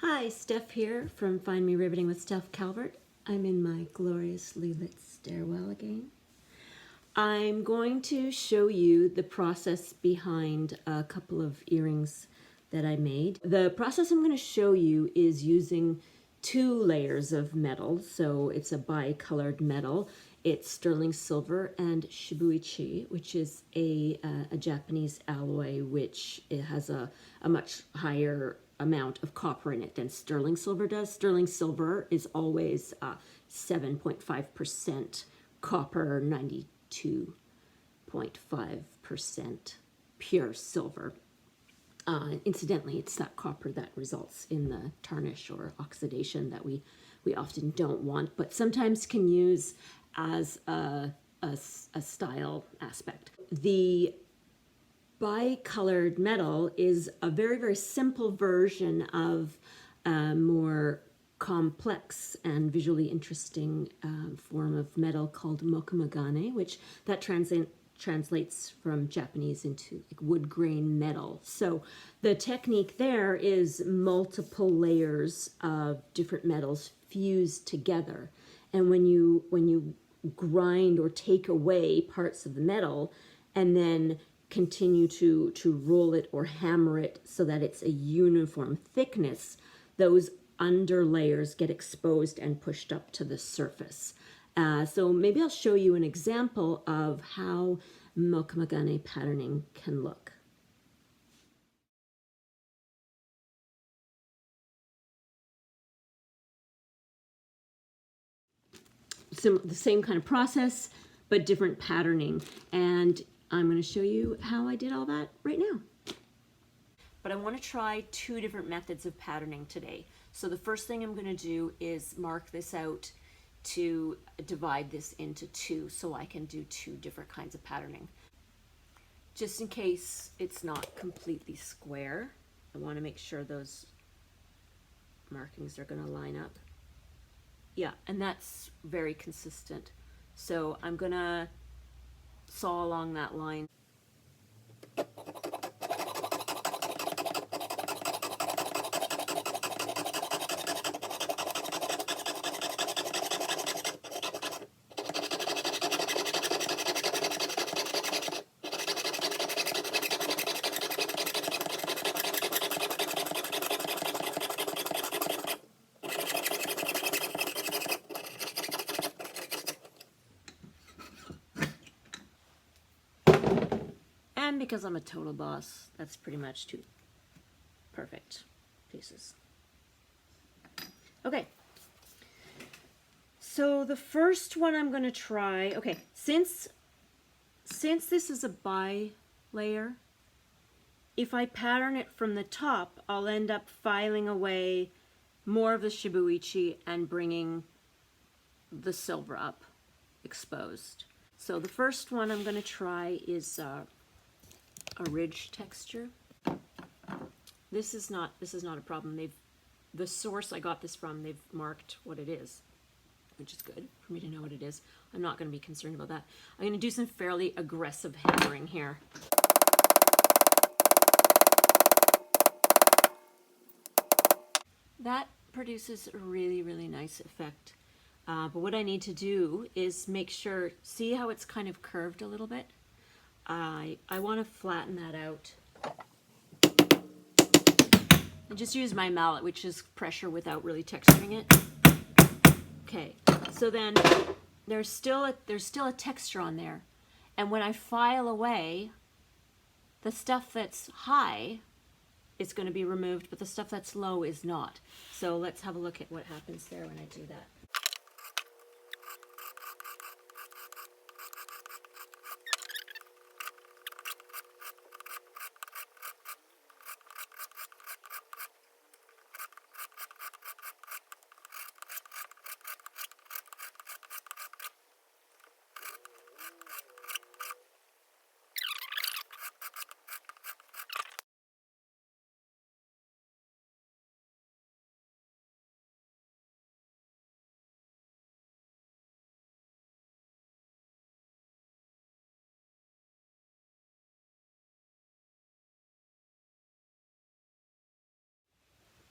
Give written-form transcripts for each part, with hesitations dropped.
Hi, Steph here from Find Me Riveting with Steph Calvert. I'm in my gloriously lit stairwell again. I'm going to show you the process behind a couple of earrings that I made. The process I'm going to show you is using 2 layers of metal. So it's a bi-colored metal. It's sterling silver and shibuichi, which is a Japanese alloy, which it has a much higher amount of copper in it than sterling silver does. Sterling silver is always 7.5% copper, 92.5% pure silver. Incidentally, it's that copper that results in the tarnish or oxidation that we often don't want, but sometimes can use as a style aspect. The bi-colored metal is a very, very simple version of a more complex and visually interesting form of metal called mokumagane, which that translates from Japanese into like wood grain metal. So the technique there is multiple layers of different metals fused together. And when you grind or take away parts of the metal and then continue to roll it or hammer it so that it's a uniform thickness, those under layers get exposed and pushed up to the surface. So maybe I'll show you an example of how mokumagane patterning can look. So the same kind of process, but different patterning. And I'm going to show you how I did all that right now. But I want to try 2 different methods of patterning today. So the first thing I'm going to do is mark this out to divide this into 2 so I can do 2 different kinds of patterning. Just in case it's not completely square, I want to make sure those markings are going to line up. Yeah, and that's very consistent. So I'm going to saw along that line. And because I'm a total boss, that's pretty much 2 perfect pieces. Okay, so the first one I'm going to try, okay, since this is a bi-layer, if I pattern it from the top, I'll end up filing away more of the shibuichi and bringing the silver up exposed. So the first one I'm going to try is a ridge texture. This is not a problem. The source I got this from, they've marked what it is, which is good for me to know what it is. I'm not going to be concerned about that. I'm going to do some fairly aggressive hammering here. That produces a really, really nice effect. But what I need to do is make sure, see how it's kind of curved a little bit? I want to flatten that out. I just use my mallet, which is pressure without really texturing it. Okay, so then there's still a texture on there. And when I file away, the stuff that's high is going to be removed, but the stuff that's low is not. So let's have a look at what happens there when I do that.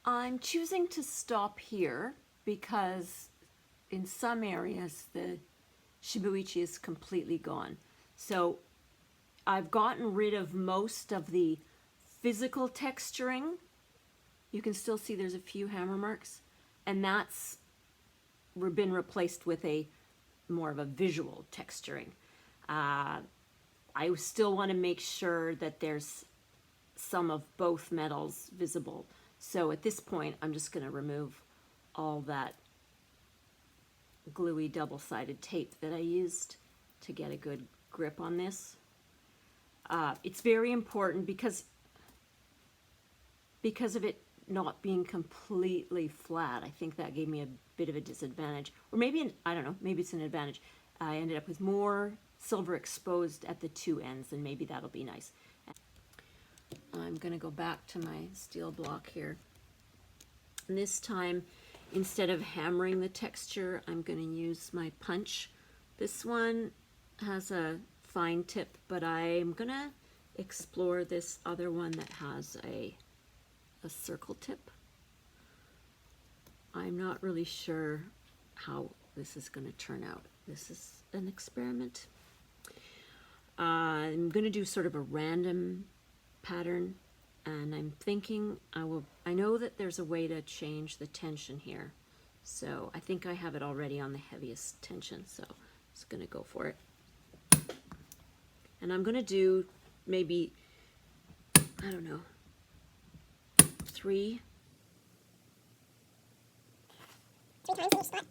I'm choosing to stop here because in some areas the shibuichi is completely gone. So I've gotten rid of most of the physical texturing. You can still see there's a few hammer marks, and that's been replaced with a more of a visual texturing. I still want to make sure that there's some of both metals visible. So at this point, I'm just going to remove all that gluey double-sided tape that I used to get a good grip on this. It's very important because of it not being completely flat. I think that gave me a bit of a disadvantage, or maybe, I don't know, maybe it's an advantage. I ended up with more silver exposed at the two ends, and maybe that'll be nice. I'm going to go back to my steel block here. And this time, instead of hammering the texture, I'm going to use my punch. This one has a fine tip, but I'm going to explore this other one that has a circle tip. I'm not really sure how this is going to turn out. This is an experiment. I'm going to do sort of a random pattern, and I'm thinking I know that there's a way to change the tension here, so I think I have it already on the heaviest tension, so I'm just going to go for it. And I'm going to do maybe, I don't know, 3 times in each spot.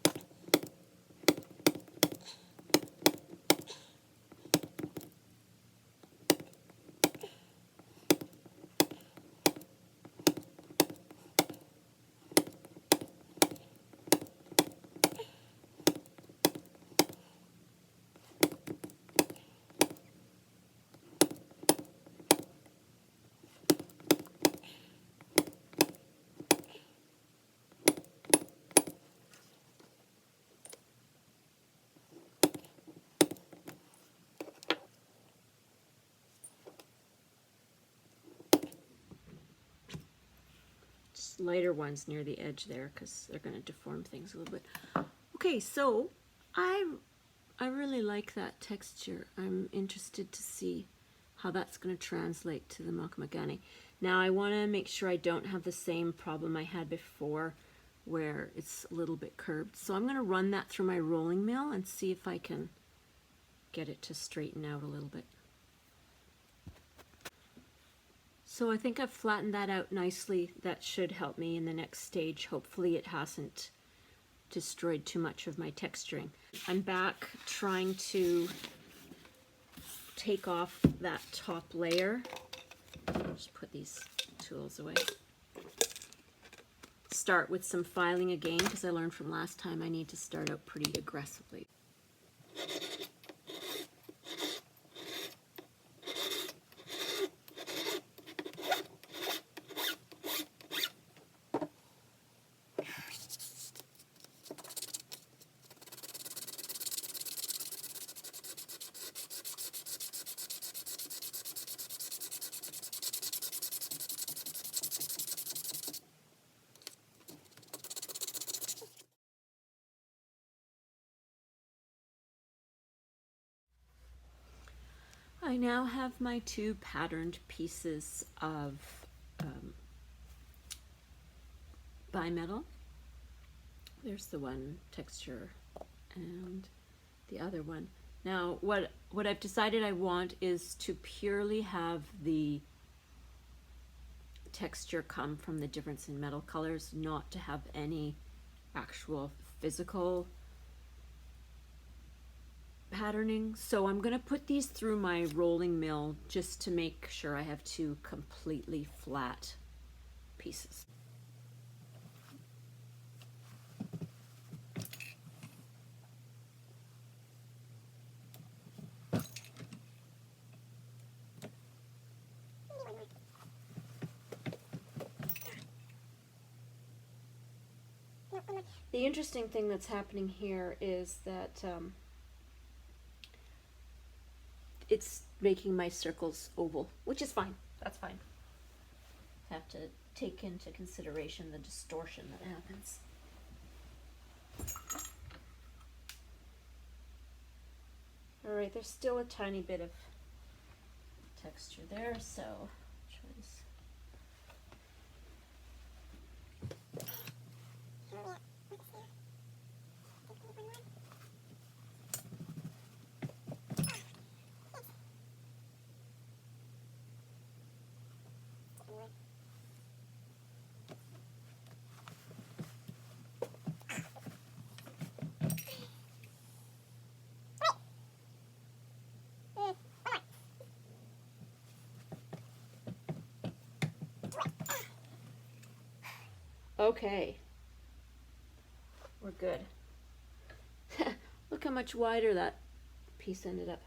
lighter ones near the edge there because they're going to deform things a little bit. Okay, so I really like that texture. I'm interested to see how that's going to translate to the makamagane. Now I want to make sure I don't have the same problem I had before where it's a little bit curved. So I'm going to run that through my rolling mill and see if I can get it to straighten out a little bit. So I think I've flattened that out nicely. That should help me in the next stage. Hopefully it hasn't destroyed too much of my texturing. I'm back trying to take off that top layer. I'll just put these tools away. Start with some filing again because I learned from last time I need to start out pretty aggressively. I now have my two patterned pieces of bimetal. There's the one texture and the other one. Now what I've decided I want is to purely have the texture come from the difference in metal colors, not to have any actual physical patterning. So I'm going to put these through my rolling mill just to make sure I have two completely flat pieces. The interesting thing that's happening here is that it's making my circles oval, which is fine. That's fine. have to take into consideration the distortion that happens. All right, there's still a tiny bit of texture there, so try this. Okay, we're good. Look how much wider that piece ended up.